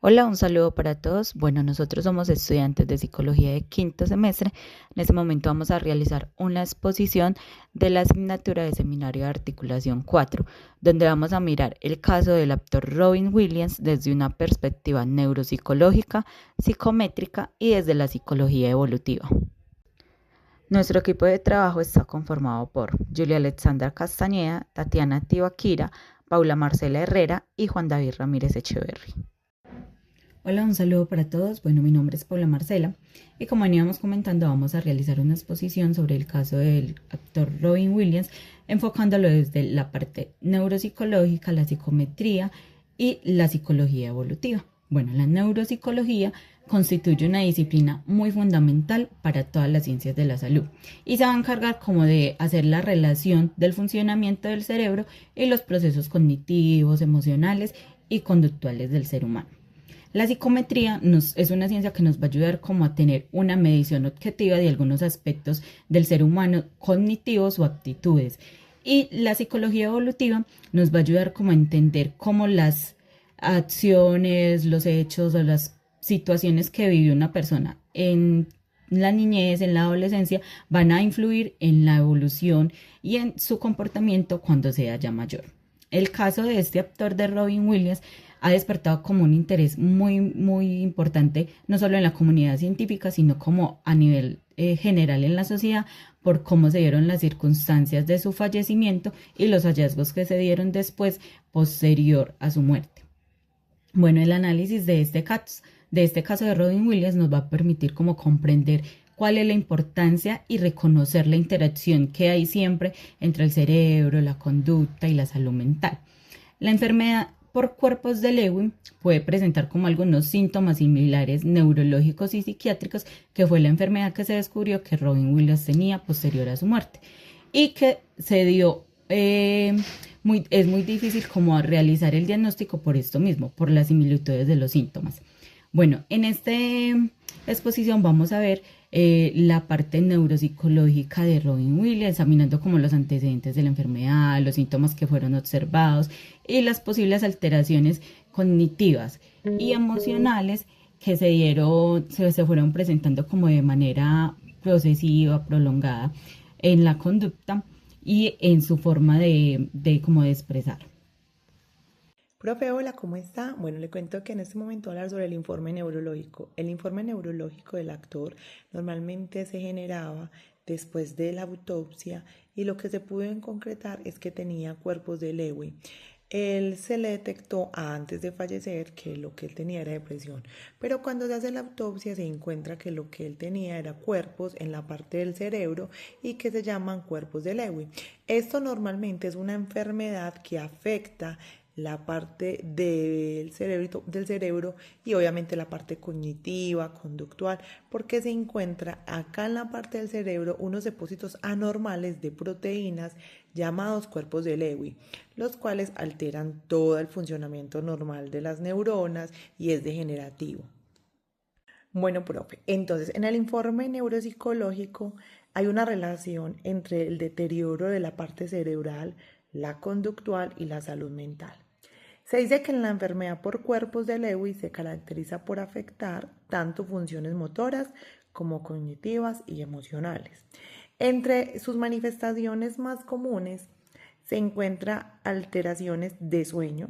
Hola, un saludo para todos. Bueno, nosotros somos estudiantes de psicología de quinto semestre. En este momento vamos a realizar una exposición de la asignatura de Seminario de Articulación 4, donde vamos a mirar el caso del actor Robin Williams desde una perspectiva neuropsicológica, psicométrica y desde la psicología evolutiva. Nuestro equipo de trabajo está conformado por Julia Alexandra Castañeda, Tatiana Tibaquira, Paula Marcela Herrera y Juan David Ramírez Echeverry. Hola, un saludo para todos. Bueno, mi nombre es Paula Marcela y como veníamos comentando, vamos a realizar una exposición sobre el caso del actor Robin Williams, enfocándolo desde la parte neuropsicológica, la psicometría y la psicología evolutiva. Bueno, la neuropsicología constituye una disciplina muy fundamental para todas las ciencias de la salud y se va a encargar como de hacer la relación del funcionamiento del cerebro y los procesos cognitivos, emocionales y conductuales del ser humano. La psicometría es una ciencia que nos va a ayudar como a tener una medición objetiva de algunos aspectos del ser humano, cognitivos o actitudes. Y la psicología evolutiva nos va a ayudar como a entender cómo las acciones, los hechos o las situaciones que vive una persona en la niñez, en la adolescencia, van a influir en la evolución y en su comportamiento cuando sea ya mayor. El caso de este actor de Robin Williams ha despertado como un interés muy importante, no solo en la comunidad científica, sino como a nivel general en la sociedad, por cómo se dieron las circunstancias de su fallecimiento y los hallazgos que se dieron después, posterior a su muerte. Bueno, el análisis de este caso de Robin Williams nos va a permitir como comprender cuál es la importancia y reconocer la interacción que hay siempre entre el cerebro, la conducta y la salud mental. La enfermedad por cuerpos de Lewy puede presentar como algunos síntomas similares neurológicos y psiquiátricos, que fue la enfermedad que se descubrió que Robin Williams tenía posterior a su muerte y que se dio es muy difícil como realizar el diagnóstico por esto mismo, por las similitudes de los síntomas. Bueno, en esta exposición vamos a ver la parte neuropsicológica de Robin Williams, examinando como los antecedentes de la enfermedad, los síntomas que fueron observados y las posibles alteraciones cognitivas y emocionales que se fueron presentando como de manera procesiva, prolongada en la conducta y en su forma como de expresar. Profe, hola, ¿cómo está? Bueno, le cuento que en este momento voy a hablar sobre el informe neurológico. El informe neurológico del actor normalmente se generaba después de la autopsia y lo que se pudo concretar es que tenía cuerpos de Lewy. Él se le detectó antes de fallecer que lo que él tenía era depresión, pero cuando se hace la autopsia se encuentra que lo que él tenía era cuerpos en la parte del cerebro y que se llaman cuerpos de Lewy. Esto normalmente es una enfermedad que afecta la parte del cerebro y obviamente la parte cognitiva, conductual, porque se encuentra acá en la parte del cerebro unos depósitos anormales de proteínas llamados cuerpos de Lewy, los cuales alteran todo el funcionamiento normal de las neuronas y es degenerativo. Bueno, profe, entonces en el informe neuropsicológico hay una relación entre el deterioro de la parte cerebral, la conductual y la salud mental. Se dice que la enfermedad por cuerpos de Lewy se caracteriza por afectar tanto funciones motoras como cognitivas y emocionales. Entre sus manifestaciones más comunes se encuentra alteraciones de sueño,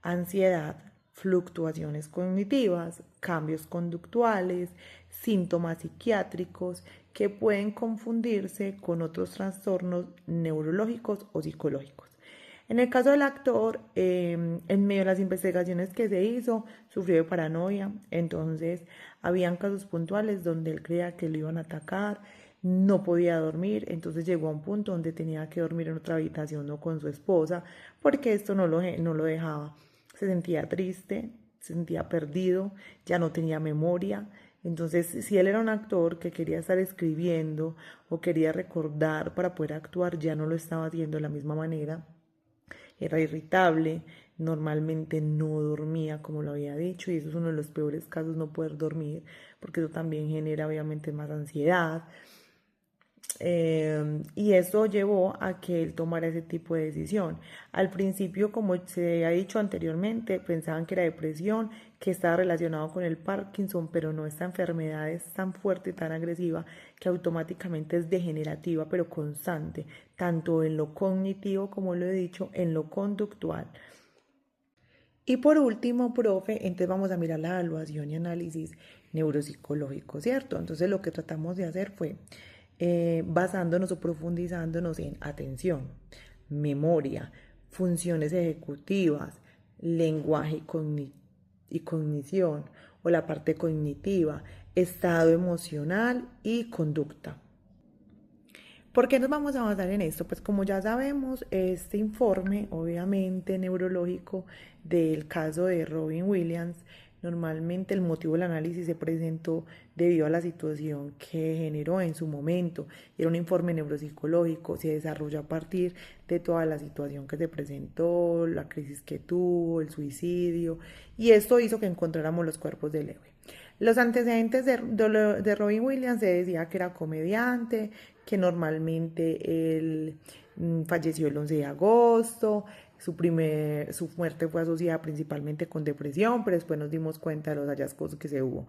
ansiedad, fluctuaciones cognitivas, cambios conductuales, síntomas psiquiátricos que pueden confundirse con otros trastornos neurológicos o psicológicos. En el caso del actor, en medio de las investigaciones que se hizo, sufrió de paranoia, entonces habían casos puntuales donde él creía que lo iban a atacar, no podía dormir, entonces llegó a un punto donde tenía que dormir en otra habitación, no con su esposa, porque esto no lo dejaba. Se sentía triste, se sentía perdido, ya no tenía memoria. Entonces, si él era un actor que quería estar escribiendo o quería recordar para poder actuar, ya no lo estaba haciendo de la misma manera. Era irritable, normalmente no dormía como lo había dicho y eso es uno de los peores casos, no poder dormir, porque eso también genera obviamente más ansiedad. Y eso llevó a que él tomara ese tipo de decisión. Al principio, como se ha dicho anteriormente, pensaban que era depresión, que estaba relacionado con el Parkinson, pero no, esta enfermedad es tan fuerte y tan agresiva que automáticamente es degenerativa, pero constante, tanto en lo cognitivo, como lo he dicho, en lo conductual. Y por último, profe, entonces vamos a mirar la evaluación y análisis neuropsicológico, ¿cierto? Entonces lo que tratamos de hacer fue basándonos o profundizándonos en atención, memoria, funciones ejecutivas, lenguaje y cognición o la parte cognitiva, estado emocional y conducta. ¿Por qué nos vamos a basar en esto? Pues como ya sabemos, este informe, obviamente neurológico del caso de Robin Williams, normalmente el motivo del análisis se presentó debido a la situación que generó en su momento. Era un informe neuropsicológico, se desarrolló a partir de toda la situación que se presentó, la crisis que tuvo, el suicidio, y esto hizo que encontráramos los cuerpos del héroe. Los antecedentes de Robin Williams se decía que era comediante, que normalmente él falleció el 11 de agosto, su muerte fue asociada principalmente con depresión, pero después nos dimos cuenta de los hallazgos que se hubo.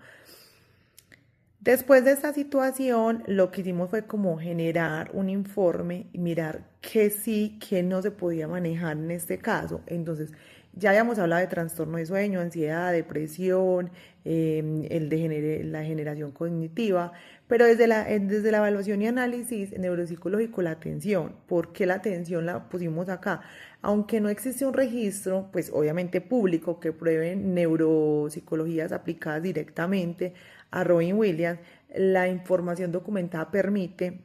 Después de esta situación, lo que hicimos fue como generar un informe y mirar qué sí, qué no se podía manejar en este caso. Entonces, ya habíamos hablado de trastorno de sueño, ansiedad, depresión, la generación cognitiva, pero desde la evaluación y análisis neuropsicológico, la atención. ¿Por qué la atención la pusimos acá? Aunque no existe un registro, pues obviamente público, que pruebe neuropsicologías aplicadas directamente a Robin Williams, la información documentada permite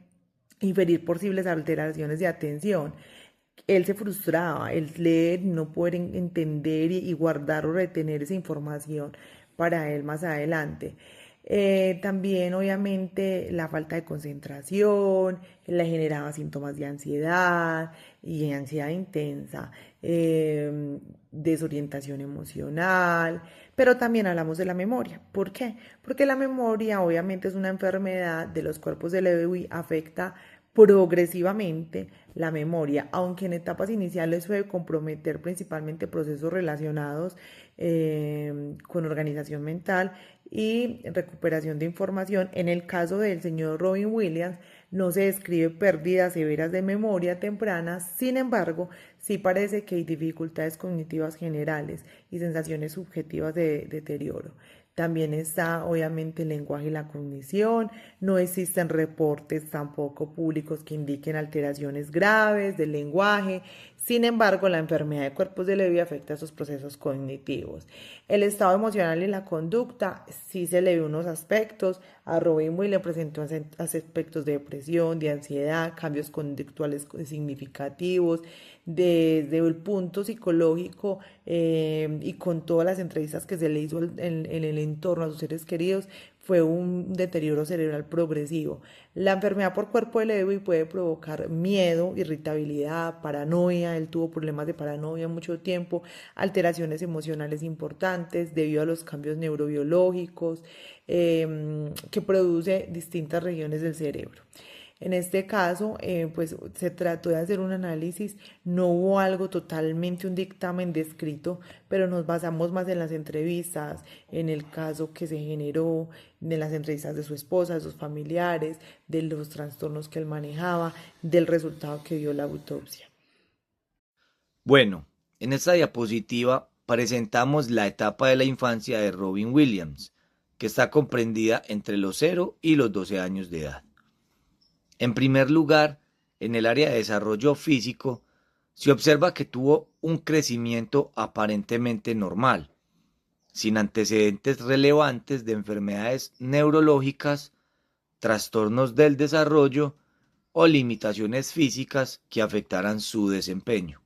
inferir posibles alteraciones de atención. Él se frustraba, el leer, no poder entender y guardar o retener esa información para él más adelante. También obviamente la falta de concentración, le generaba síntomas de ansiedad y ansiedad intensa, desorientación emocional, pero también hablamos de la memoria. ¿Por qué? Porque la memoria obviamente es una enfermedad de los cuerpos del EBI, afecta progresivamente la memoria, aunque en etapas iniciales suele comprometer principalmente procesos relacionados con organización mental y recuperación de información. En el caso del señor Robin Williams, no se describe pérdidas severas de memoria temprana, sin embargo, sí parece que hay dificultades cognitivas generales y sensaciones subjetivas de deterioro. También está obviamente el lenguaje y la cognición. No existen reportes tampoco públicos que indiquen alteraciones graves del lenguaje. Sin embargo, la enfermedad de cuerpos de Lewy afecta a esos procesos cognitivos. El estado emocional y la conducta, sí se le ve unos aspectos. A Robin Williams le presentó aspectos de depresión, de ansiedad, cambios conductuales significativos. Desde el punto psicológico y con todas las entrevistas que se le hizo en el entorno a sus seres queridos, fue un deterioro cerebral progresivo. La enfermedad por cuerpo de Lewy puede provocar miedo, irritabilidad, paranoia. Él tuvo problemas de paranoia mucho tiempo, alteraciones emocionales debido a los cambios neurobiológicos que produce distintas regiones del cerebro. En este caso, pues se trató de hacer un análisis, no hubo algo totalmente, un dictamen descrito, pero nos basamos más en las entrevistas, en el caso que se generó, de las entrevistas de su esposa, de sus familiares, de los trastornos que él manejaba, del resultado que dio la autopsia. Bueno, en esta diapositiva presentamos la etapa de la infancia de Robin Williams, que está comprendida entre los 0 y los 12 años de edad. En primer lugar, en el área de desarrollo físico, se observa que tuvo un crecimiento aparentemente normal, sin antecedentes relevantes de enfermedades neurológicas, trastornos del desarrollo o limitaciones físicas que afectaran su desempeño.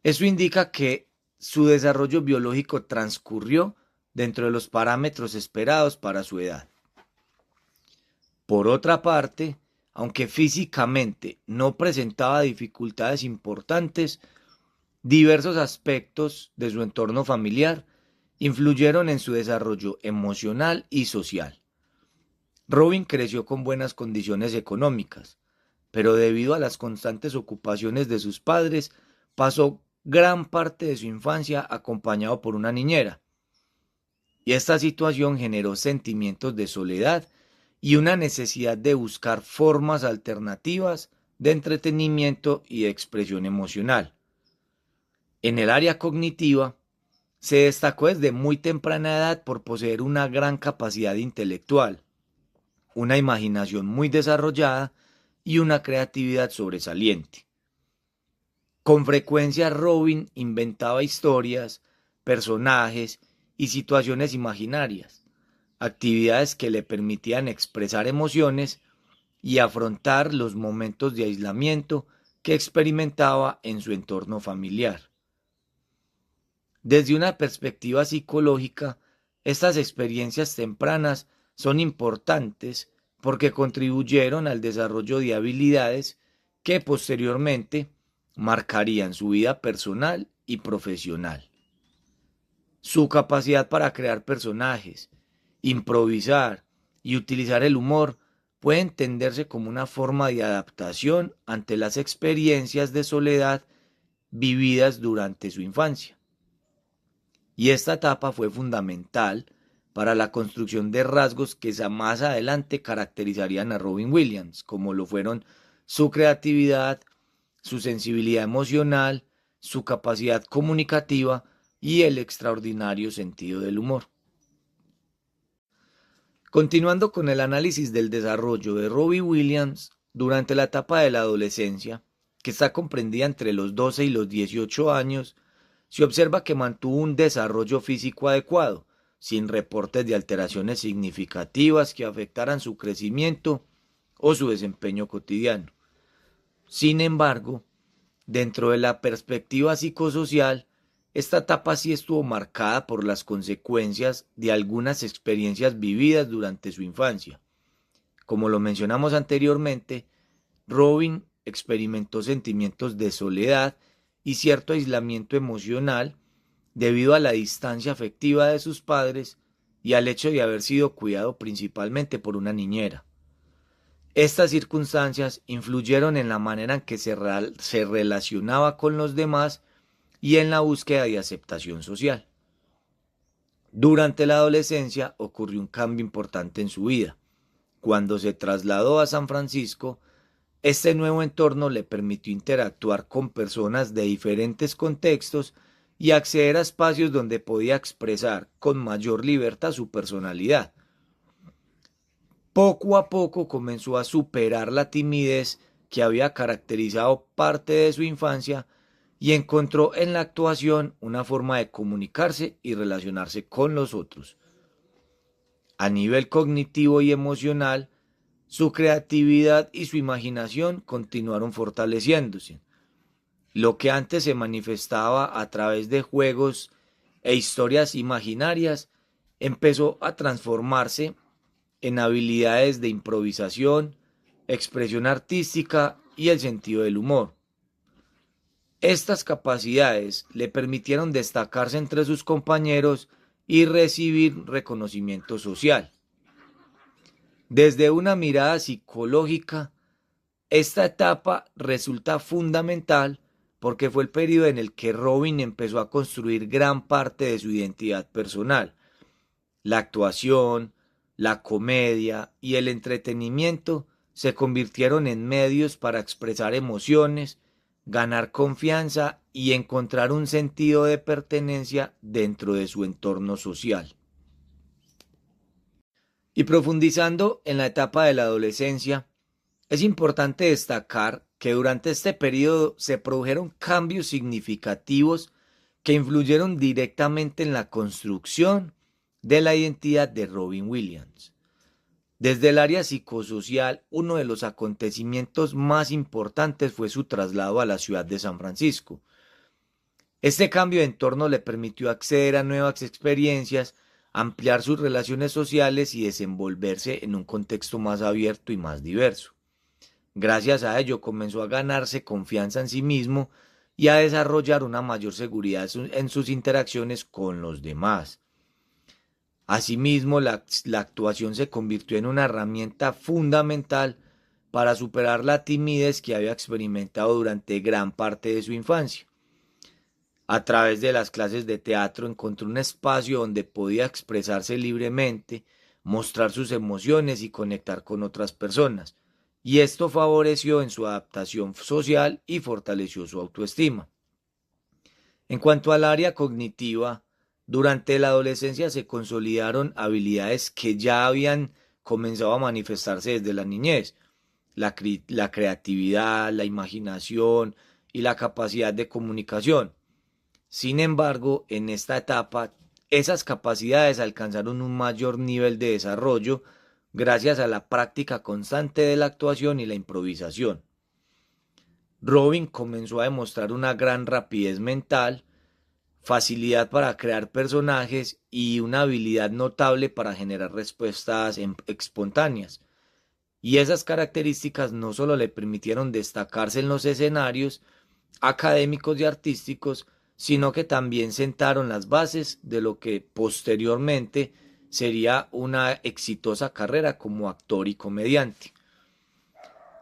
Eso indica que su desarrollo biológico transcurrió dentro de los parámetros esperados para su edad. Por otra parte, aunque físicamente no presentaba dificultades importantes, diversos aspectos de su entorno familiar influyeron en su desarrollo emocional y social. Robin creció con buenas condiciones económicas, pero debido a las constantes ocupaciones de sus padres, pasó gran parte de su infancia acompañado por una niñera, y esta situación generó sentimientos de soledad y una necesidad de buscar formas alternativas de entretenimiento y de expresión emocional. En el área cognitiva, se destacó desde muy temprana edad por poseer una gran capacidad intelectual, una imaginación muy desarrollada y una creatividad sobresaliente. Con frecuencia Robin inventaba historias, personajes y situaciones imaginarias, actividades que le permitían expresar emociones y afrontar los momentos de aislamiento que experimentaba en su entorno familiar. Desde una perspectiva psicológica, estas experiencias tempranas son importantes porque contribuyeron al desarrollo de habilidades que posteriormente marcarían su vida personal y profesional. Su capacidad para crear personajes, improvisar y utilizar el humor puede entenderse como una forma de adaptación ante las experiencias de soledad vividas durante su infancia. Y esta etapa fue fundamental para la construcción de rasgos que más adelante caracterizarían a Robin Williams, como lo fueron su creatividad, su sensibilidad emocional, su capacidad comunicativa y el extraordinario sentido del humor. Continuando con el análisis del desarrollo de Robin Williams durante la etapa de la adolescencia, que está comprendida entre los 12 y los 18 años, se observa que mantuvo un desarrollo físico adecuado, sin reportes de alteraciones significativas que afectaran su crecimiento o su desempeño cotidiano. Sin embargo, dentro de la perspectiva psicosocial, esta etapa sí estuvo marcada por las consecuencias de algunas experiencias vividas durante su infancia. Como lo mencionamos anteriormente, Robin experimentó sentimientos de soledad y cierto aislamiento emocional debido a la distancia afectiva de sus padres y al hecho de haber sido cuidado principalmente por una niñera. Estas circunstancias influyeron en la manera en que se relacionaba con los demás y en la búsqueda de aceptación social. Durante la adolescencia ocurrió un cambio importante en su vida. Cuando se trasladó a San Francisco, este nuevo entorno le permitió interactuar con personas de diferentes contextos y acceder a espacios donde podía expresar con mayor libertad su personalidad. Poco a poco comenzó a superar la timidez que había caracterizado parte de su infancia y encontró en la actuación una forma de comunicarse y relacionarse con los otros. A nivel cognitivo y emocional, su creatividad y su imaginación continuaron fortaleciéndose. Lo que antes se manifestaba a través de juegos e historias imaginarias empezó a transformarse en habilidades de improvisación, expresión artística y el sentido del humor. Estas capacidades le permitieron destacarse entre sus compañeros y recibir reconocimiento social. Desde una mirada psicológica, esta etapa resulta fundamental porque fue el periodo en el que Robin empezó a construir gran parte de su identidad personal. La actuación, la comedia y el entretenimiento se convirtieron en medios para expresar emociones, ganar confianza y encontrar un sentido de pertenencia dentro de su entorno social. Y profundizando en la etapa de la adolescencia, es importante destacar que durante este periodo se produjeron cambios significativos que influyeron directamente en la construcción de la identidad de Robin Williams. Desde el área psicosocial, uno de los acontecimientos más importantes fue su traslado a la ciudad de San Francisco. Este cambio de entorno le permitió acceder a nuevas experiencias, ampliar sus relaciones sociales y desenvolverse en un contexto más abierto y más diverso. Gracias a ello comenzó a ganarse confianza en sí mismo y a desarrollar una mayor seguridad en sus interacciones con los demás. Asimismo, la actuación se convirtió en una herramienta fundamental para superar la timidez que había experimentado durante gran parte de su infancia. A través de las clases de teatro encontró un espacio donde podía expresarse libremente, mostrar sus emociones y conectar con otras personas, y esto favoreció en su adaptación social y fortaleció su autoestima. En cuanto al área cognitiva, durante la adolescencia se consolidaron habilidades que ya habían comenzado a manifestarse desde la niñez: la creatividad, la imaginación y la capacidad de comunicación. Sin embargo, en esta etapa, esas capacidades alcanzaron un mayor nivel de desarrollo gracias a la práctica constante de la actuación y la improvisación. Robin comenzó a demostrar una gran rapidez mental, facilidad para crear personajes y una habilidad notable para generar respuestas espontáneas. Y esas características no solo le permitieron destacarse en los escenarios académicos y artísticos, sino que también sentaron las bases de lo que posteriormente sería una exitosa carrera como actor y comediante.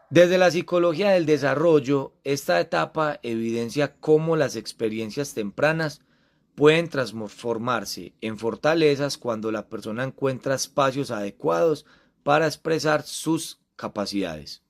Desde la psicología del desarrollo, esta etapa evidencia cómo las experiencias tempranas pueden transformarse en fortalezas cuando la persona encuentra espacios adecuados para expresar sus capacidades.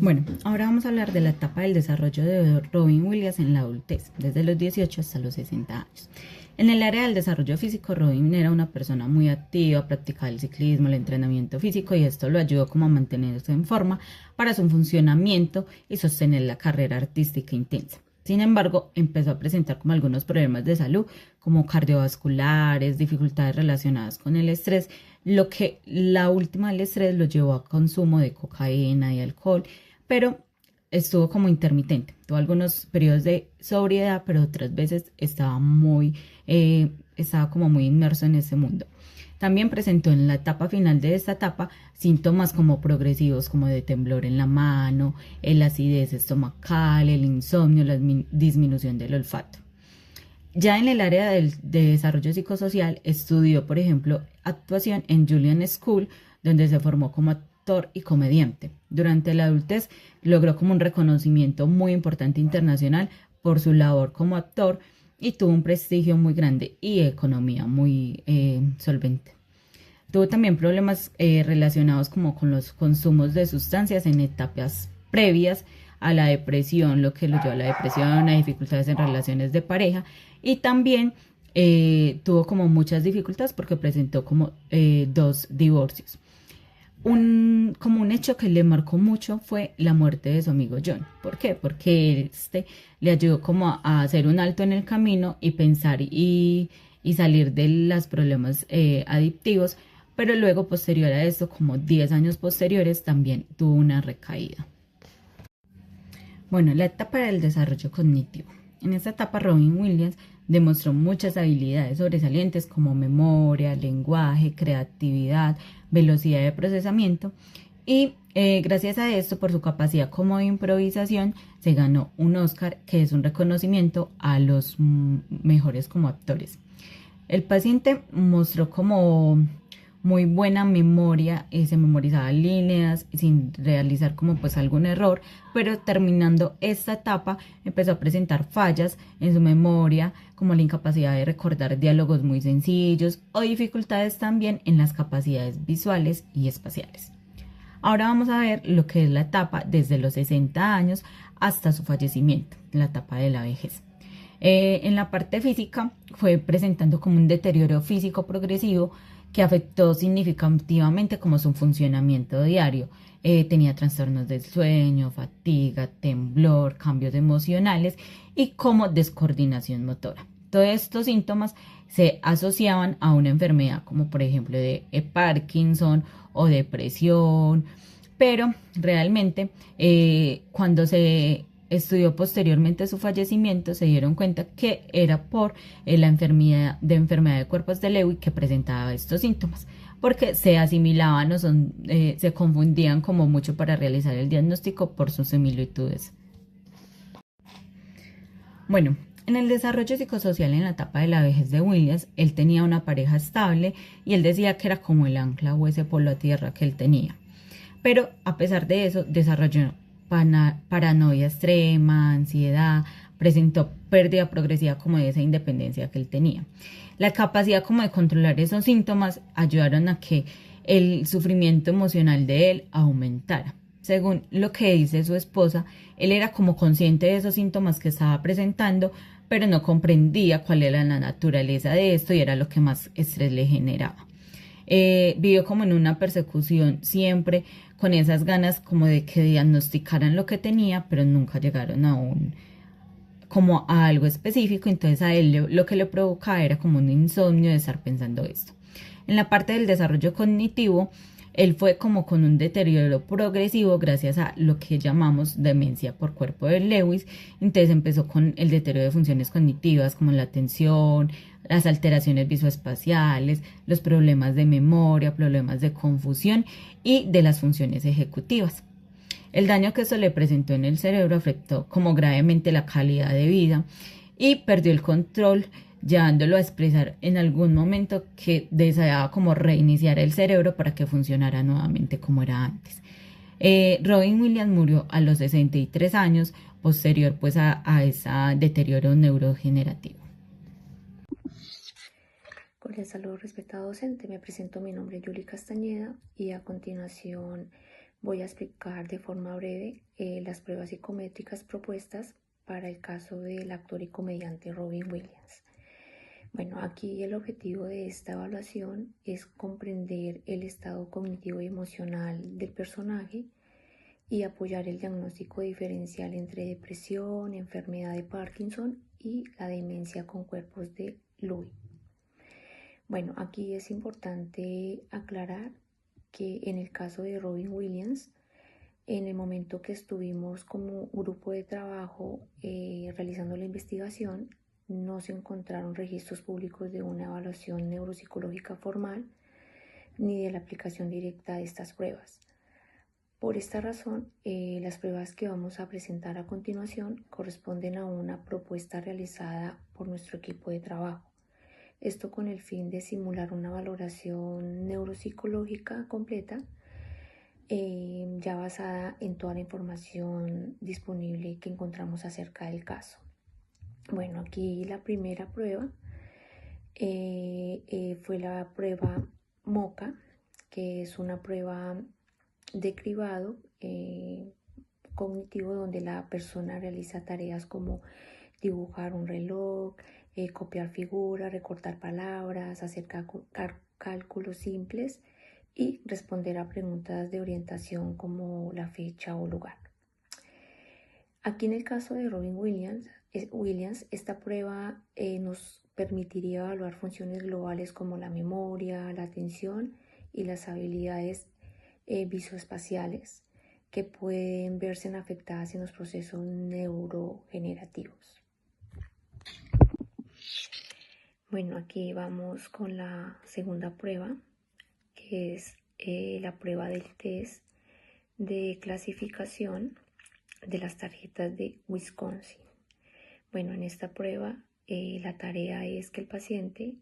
Bueno, ahora vamos a hablar de la etapa del desarrollo de Robin Williams en la adultez, desde los 18 hasta los 60 años. En el área del desarrollo físico, Robin era una persona muy activa, practicaba el ciclismo, el entrenamiento físico, y esto lo ayudó como a mantenerse en forma para su funcionamiento y sostener la carrera artística intensa. Sin embargo, empezó a presentar como algunos problemas de salud, como cardiovasculares, dificultades relacionadas con el estrés, lo que la última del estrés lo llevó a consumo de cocaína y alcohol, pero estuvo como intermitente. Tuvo algunos periodos de sobriedad, pero otras veces estaba como muy inmerso en ese mundo. También presentó en la etapa final de esta etapa síntomas como progresivos, como de temblor en la mano, la acidez estomacal, el insomnio, la disminución del olfato. Ya en el área de desarrollo psicosocial estudió, por ejemplo, actuación en Juilliard School, donde se formó como actor y comediante. Durante la adultez logró como un reconocimiento muy importante internacional por su labor como actor y tuvo un prestigio muy grande y economía muy solvente. Tuvo también problemas relacionados como con los consumos de sustancias en etapas previas a la depresión, lo que lo llevó a la depresión, a dificultades en relaciones de pareja, y también tuvo como muchas dificultades porque presentó como 2 divorcios. Como un hecho que le marcó mucho fue la muerte de su amigo John. ¿Por qué? Porque le ayudó como a hacer un alto en el camino y pensar y salir de los problemas adictivos, pero luego posterior a esto, como 10 años posteriores, también tuvo una recaída. Bueno, la etapa del desarrollo cognitivo. En esta etapa Robin Williams demostró muchas habilidades sobresalientes como memoria, lenguaje, creatividad, velocidad de procesamiento, y gracias a esto, por su capacidad como de improvisación, se ganó un Oscar, que es un reconocimiento a los mejores como actores. El paciente mostró como muy buena memoria, se memorizaba líneas sin realizar como pues algún error, pero terminando esta etapa empezó a presentar fallas en su memoria, como la incapacidad de recordar diálogos muy sencillos o dificultades también en las capacidades visuales y espaciales. Ahora vamos a ver lo que es la etapa desde los 60 años hasta su fallecimiento, la etapa de la vejez. En la parte física fue presentando como un deterioro físico progresivo que afectó significativamente como su funcionamiento diario. Tenía trastornos del sueño, fatiga, temblor, cambios emocionales y como descoordinación motora. Todos estos síntomas se asociaban a una enfermedad como por ejemplo de Parkinson o depresión, pero realmente cuando se estudió posteriormente su fallecimiento, se dieron cuenta que era por la enfermedad de cuerpos de Lewy que presentaba estos síntomas, porque se asimilaban o se confundían como mucho para realizar el diagnóstico por sus similitudes. Bueno, En el desarrollo psicosocial en la etapa de la vejez de Williams, él tenía una pareja estable y él decía que era como el ancla o ese polo a tierra que él tenía. Pero a pesar de eso, desarrolló paranoia extrema, ansiedad, presentó pérdida progresiva como de esa independencia que él tenía. La capacidad como de controlar esos síntomas ayudaron a que el sufrimiento emocional de él aumentara. Según lo que dice su esposa, él era como consciente de esos síntomas que estaba presentando, pero no comprendía cuál era la naturaleza de esto y era lo que más estrés le generaba. Vivió como en una persecución siempre con esas ganas como de que diagnosticaran lo que tenía, pero nunca llegaron como a algo específico. Entonces a él lo que le provocaba era como un insomnio de estar pensando esto. En la parte del desarrollo cognitivo, él fue como con un deterioro progresivo gracias a lo que llamamos demencia por cuerpo de Lewis. Entonces empezó con el deterioro de funciones cognitivas como la atención, las alteraciones visoespaciales, los problemas de memoria, problemas de confusión y de las funciones ejecutivas. El daño que eso le presentó en el cerebro afectó como gravemente la calidad de vida y perdió el control, llevándolo a expresar en algún momento que deseaba como reiniciar el cerebro para que funcionara nuevamente como era antes. Robin Williams murió a los 63 años, posterior pues a ese deterioro neurodegenerativo. Cordial saludo, respetado docente. Me presento, mi nombre es Yuli Castañeda y a continuación voy a explicar de forma breve las pruebas psicométricas propuestas para el caso del actor y comediante Robin Williams. Bueno, aquí el objetivo de esta evaluación es comprender el estado cognitivo y emocional del personaje y apoyar el diagnóstico diferencial entre depresión, enfermedad de Parkinson y la demencia con cuerpos de Lewy. Bueno, aquí es importante aclarar que en el caso de Robin Williams, en el momento que estuvimos como grupo de trabajo realizando la investigación, no se encontraron registros públicos de una evaluación neuropsicológica formal ni de la aplicación directa de estas pruebas. Por esta razón, las pruebas que vamos a presentar a continuación corresponden a una propuesta realizada por nuestro equipo de trabajo. Esto con el fin de simular una valoración neuropsicológica completa, ya basada en toda la información disponible que encontramos acerca del caso. Bueno, aquí la primera prueba fue la prueba MOCA, que es una prueba de cribado cognitivo donde la persona realiza tareas como dibujar un reloj, copiar figuras, recortar palabras, hacer cálculos simples y responder a preguntas de orientación como la fecha o lugar. Aquí en el caso de Robin Williams, esta prueba nos permitiría evaluar funciones globales como la memoria, la atención y las habilidades visoespaciales que pueden verse afectadas en los procesos neurogenerativos. Bueno, aquí vamos con la segunda prueba, que es la prueba del test de clasificación de las tarjetas de Wisconsin. Bueno, en esta prueba la tarea es que el paciente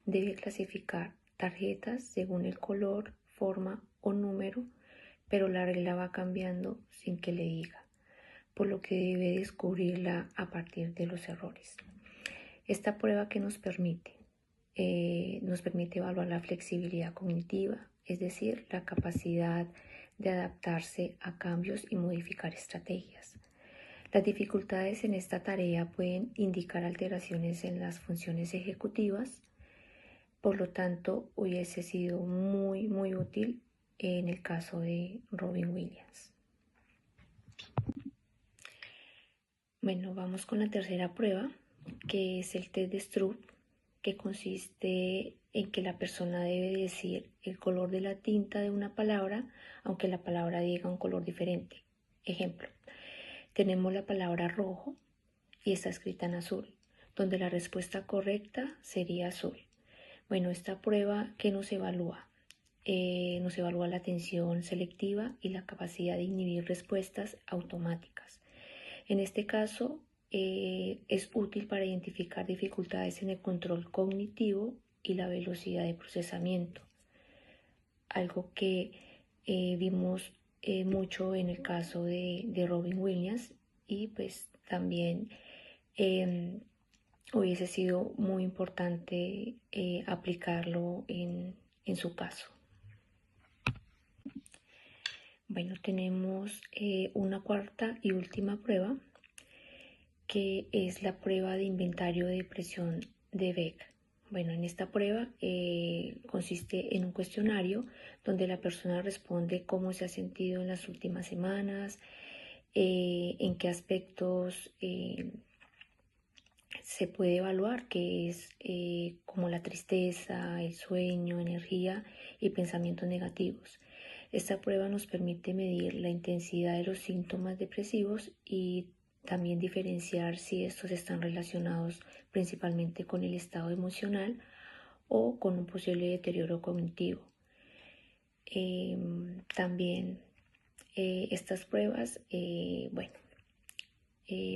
debe clasificar tarjetas según el color, forma o número, pero la regla va cambiando sin que le diga, por lo que debe descubrirla a partir de los errores. Esta prueba que nos permite evaluar la flexibilidad cognitiva, es decir, la capacidad de adaptarse a cambios y modificar estrategias. Las dificultades en esta tarea pueden indicar alteraciones en las funciones ejecutivas, por lo tanto hubiese sido muy útil en el caso de Robin Williams. Bueno, vamos con la tercera prueba, que es el test de Stroop, que consiste en que la persona debe decir el color de la tinta de una palabra, aunque la palabra diga un color diferente. Ejemplo, tenemos la palabra rojo y está escrita en azul, donde la respuesta correcta sería azul. Bueno, esta prueba, ¿qué nos evalúa? Nos evalúa la atención selectiva y la capacidad de inhibir respuestas automáticas. En este caso, es útil para identificar dificultades en el control cognitivo y la velocidad de procesamiento, algo que vimos mucho en el caso de Robin Williams, y pues también hubiese sido muy importante aplicarlo en su caso. Bueno, tenemos una cuarta y última prueba, que es la prueba de inventario de depresión de Beck. Bueno, en esta prueba consiste en un cuestionario donde la persona responde cómo se ha sentido en las últimas semanas, en qué aspectos se puede evaluar, que es como la tristeza, el sueño, energía y pensamientos negativos. Esta prueba nos permite medir la intensidad de los síntomas depresivos y también diferenciar si estos están relacionados principalmente con el estado emocional o con un posible deterioro cognitivo. También estas pruebas,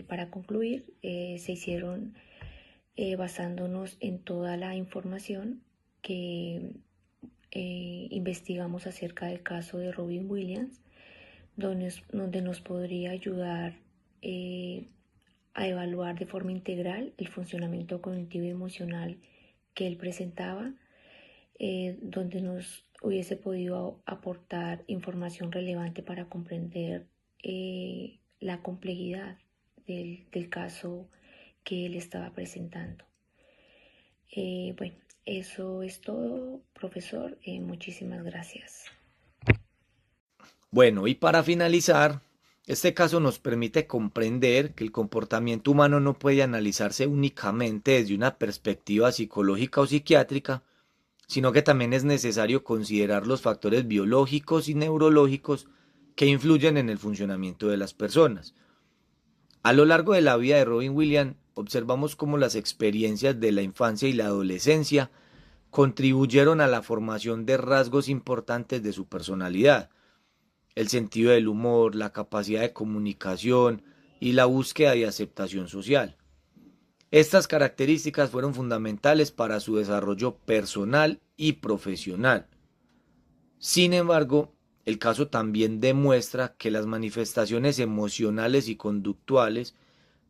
para concluir, se hicieron basándonos en toda la información que investigamos acerca del caso de Robin Williams, donde nos podría ayudar a evaluar de forma integral el funcionamiento cognitivo y emocional que él presentaba, donde nos hubiese podido aportar información relevante para comprender la complejidad del caso que él estaba presentando. Bueno, eso es todo, profesor. Muchísimas gracias. Bueno, y para finalizar, este caso nos permite comprender que el comportamiento humano no puede analizarse únicamente desde una perspectiva psicológica o psiquiátrica, sino que también es necesario considerar los factores biológicos y neurológicos que influyen en el funcionamiento de las personas. A lo largo de la vida de Robin Williams, observamos cómo las experiencias de la infancia y la adolescencia contribuyeron a la formación de rasgos importantes de su personalidad: el sentido del humor, la capacidad de comunicación y la búsqueda de aceptación social. Estas características fueron fundamentales para su desarrollo personal y profesional. Sin embargo, el caso también demuestra que las manifestaciones emocionales y conductuales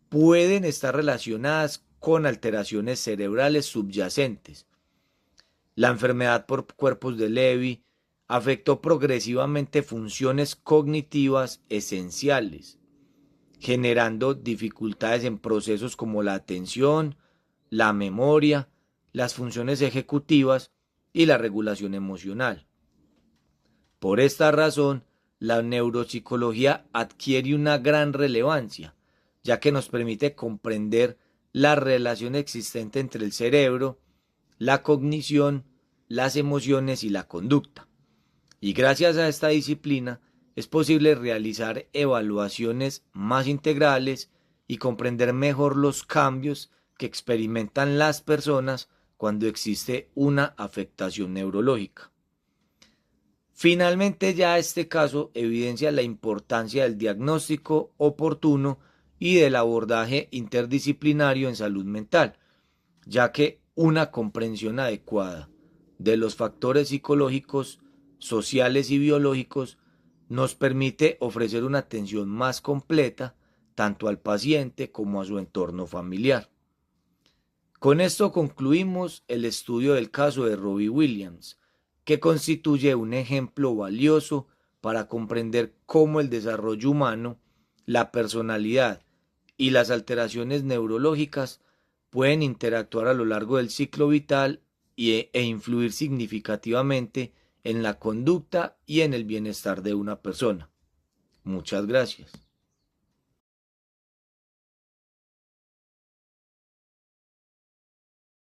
pueden estar relacionadas con alteraciones cerebrales subyacentes. La enfermedad por cuerpos de Levy afectó progresivamente funciones cognitivas esenciales, generando dificultades en procesos como la atención, la memoria, las funciones ejecutivas y la regulación emocional. Por esta razón, la neuropsicología adquiere una gran relevancia, ya que nos permite comprender la relación existente entre el cerebro, la cognición, las emociones y la conducta. Y gracias a esta disciplina es posible realizar evaluaciones más integrales y comprender mejor los cambios que experimentan las personas cuando existe una afectación neurológica. Finalmente, ya este caso evidencia la importancia del diagnóstico oportuno y del abordaje interdisciplinario en salud mental, ya que una comprensión adecuada de los factores psicológicos, sociales y biológicos nos permite ofrecer una atención más completa tanto al paciente como a su entorno familiar. Con esto concluimos el estudio del caso de Robin Williams, que constituye un ejemplo valioso para comprender cómo el desarrollo humano, la personalidad y las alteraciones neurológicas pueden interactuar a lo largo del ciclo vital e influir significativamente en la conducta y en el bienestar de una persona. Muchas gracias.